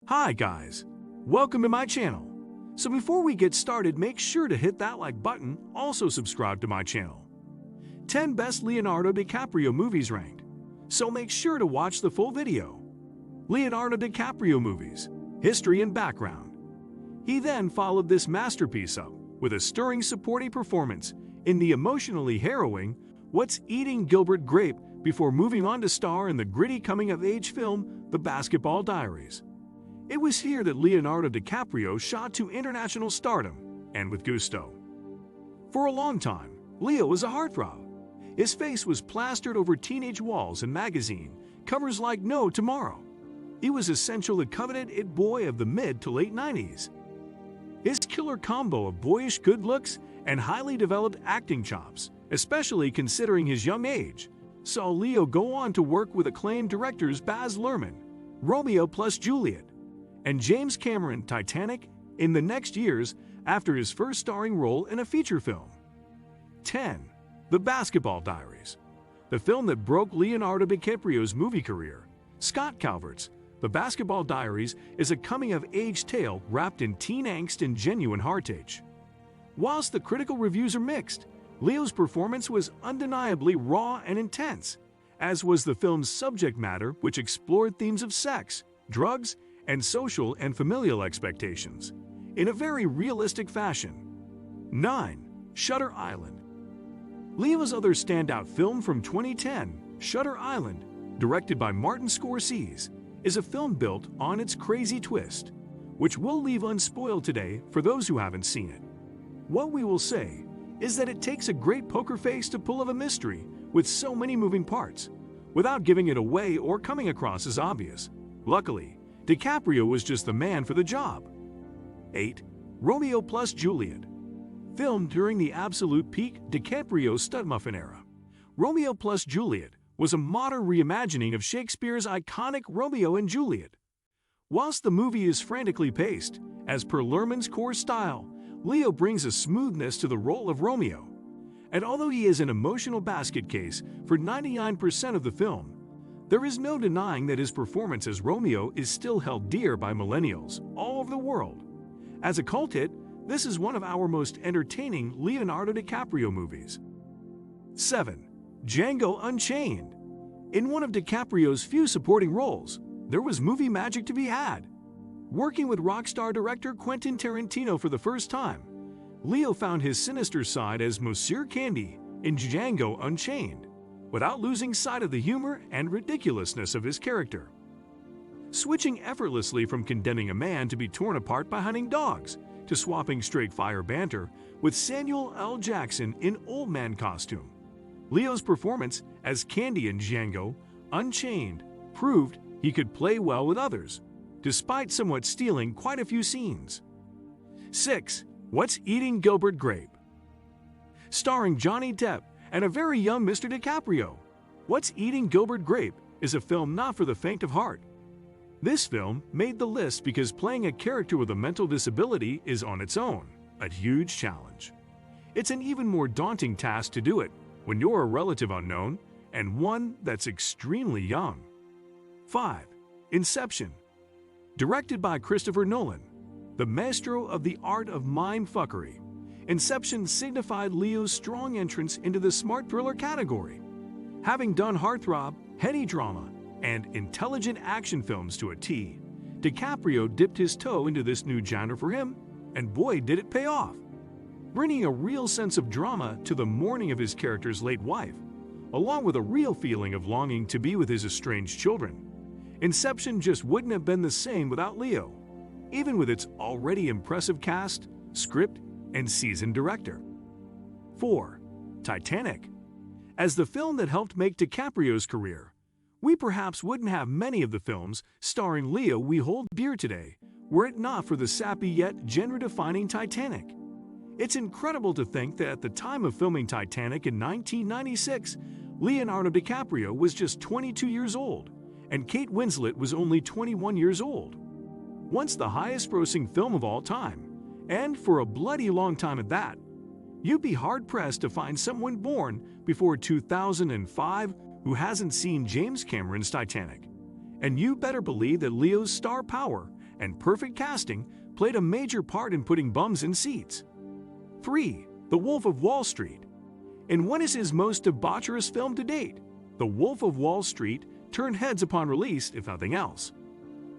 Hi guys, welcome to my channel. So before we get started, make sure to hit that like button, also subscribe to my channel. 10 best Leonardo DiCaprio movies ranked, so make sure to watch the full video. Leonardo DiCaprio movies, history and background. He then followed this masterpiece up with a stirring supporting performance in the emotionally harrowing What's Eating Gilbert Grape before moving on to star in the gritty coming-of-age film The Basketball Diaries. It was here that Leonardo DiCaprio shot to international stardom, and with gusto. For a long time, Leo was a heartthrob. His face was plastered over teenage walls and magazine covers like no tomorrow. He was essentially the coveted it boy of the mid to late 90s. His killer combo of boyish good looks and highly developed acting chops, especially considering his young age, saw Leo go on to work with acclaimed directors Baz Luhrmann, Romeo plus Juliet, and James Cameron Titanic in the next years after his first starring role in a feature film. 10. The Basketball Diaries. The film that broke Leonardo DiCaprio's movie career. Scott Calvert's The Basketball Diaries is a coming-of-age tale wrapped in teen angst and genuine heartache. Whilst the critical reviews are mixed, Leo's performance was undeniably raw and intense, as was the film's subject matter, which explored themes of sex, drugs, and social and familial expectations in a very realistic fashion. 9. Shutter Island. Leo's other standout film from 2010, Shutter Island, directed by Martin Scorsese, is a film built on its crazy twist, which we'll leave unspoiled today for those who haven't seen it. What we will say is that it takes a great poker face to pull off a mystery with so many moving parts, without giving it away or coming across as obvious. Luckily, DiCaprio was just the man for the job. 8. Romeo plus Juliet. Filmed during the absolute peak DiCaprio studmuffin era, Romeo plus Juliet was a modern reimagining of Shakespeare's iconic Romeo and Juliet. Whilst the movie is frantically paced, as per Luhrmann's core style, Leo brings a smoothness to the role of Romeo. And although he is an emotional basket case for 99% of the film, there is no denying that his performance as Romeo is still held dear by millennials all over the world. As a cult hit, this is one of our most entertaining Leonardo DiCaprio movies. 7. Django Unchained. In one of DiCaprio's few supporting roles, there was movie magic to be had. Working with rockstar director Quentin Tarantino for the first time, Leo found his sinister side as Monsieur Candy in Django Unchained, without losing sight of the humor and ridiculousness of his character. Switching effortlessly from condemning a man to be torn apart by hunting dogs to swapping straight-fire banter with Samuel L. Jackson in old man costume, Leo's performance as Candy in Django Unchained proved he could play well with others, despite somewhat stealing quite a few scenes. 6. What's Eating Gilbert Grape. Starring Johnny Depp and a very young Mr. DiCaprio, What's Eating Gilbert Grape is a film not for the faint of heart. This film made the list because playing a character with a mental disability is on its own a huge challenge. It's an even more daunting task to do it when you're a relative unknown and one that's extremely young. 5. Inception. Directed by Christopher Nolan, the maestro of the art of mind-fuckery, Inception signified Leo's strong entrance into the smart thriller category. Having done heartthrob, heady drama, and intelligent action films to a T, DiCaprio dipped his toe into this new genre for him, and boy did it pay off. Bringing a real sense of drama to the mourning of his character's late wife, along with a real feeling of longing to be with his estranged children. Inception just wouldn't have been the same without Leo, even with its already impressive cast, script, and seasoned director. 4. Titanic. As the film that helped make DiCaprio's career, we perhaps wouldn't have many of the films starring Leo we hold dear today were it not for the sappy yet genre-defining Titanic. It's incredible to think that at the time of filming Titanic in 1996, Leonardo DiCaprio was just 22 years old, and Kate Winslet was only 21 years old. Once the highest-grossing film of all time, and for a bloody long time at that, you'd be hard-pressed to find someone born before 2005 who hasn't seen James Cameron's Titanic. And you better believe that Leo's star power and perfect casting played a major part in putting bums in seats. 3. The Wolf of Wall Street. In what is his most debaucherous film to date, The Wolf of Wall Street turned heads upon release, if nothing else.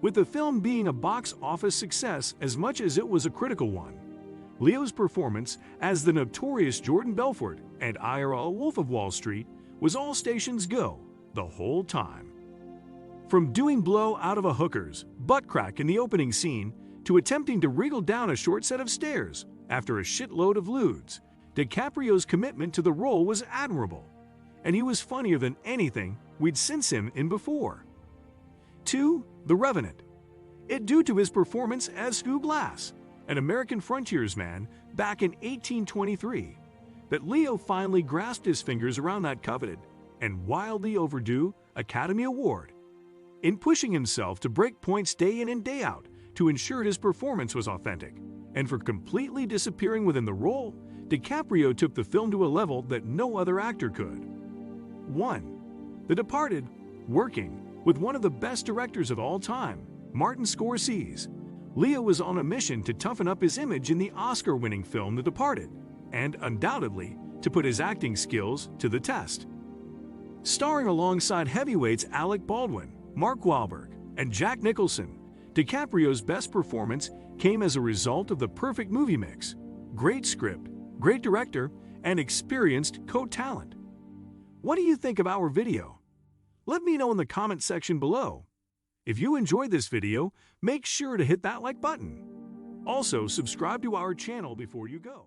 With the film being a box office success as much as it was a critical one, Leo's performance as the notorious Jordan Belfort and IRL Wolf of Wall Street was all stations go the whole time. From doing blow out of a hooker's butt crack in the opening scene to attempting to wriggle down a short set of stairs after a shitload of lewds, DiCaprio's commitment to the role was admirable, and he was funnier than anything we'd seen him in before. 2. The Revenant. It due to his performance as Hugh Glass, an American frontiersman back in 1823, that Leo finally grasped his fingers around that coveted and wildly overdue Academy Award. In pushing himself to break points day in and day out to ensure his performance was authentic, and for completely disappearing within the role, DiCaprio took the film to a level that no other actor could. 1. The Departed. Working with one of the best directors of all time, Martin Scorsese, Leo was on a mission to toughen up his image in the Oscar-winning film The Departed, and undoubtedly to put his acting skills to the test. Starring alongside heavyweights Alec Baldwin, Mark Wahlberg, and Jack Nicholson, DiCaprio's best performance came as a result of the perfect movie mix, great script, great director, and experienced co-talent. What do you think of our video? Let me know in the comment section below. If you enjoyed this video, make sure to hit that like button. Also, subscribe to our channel before you go.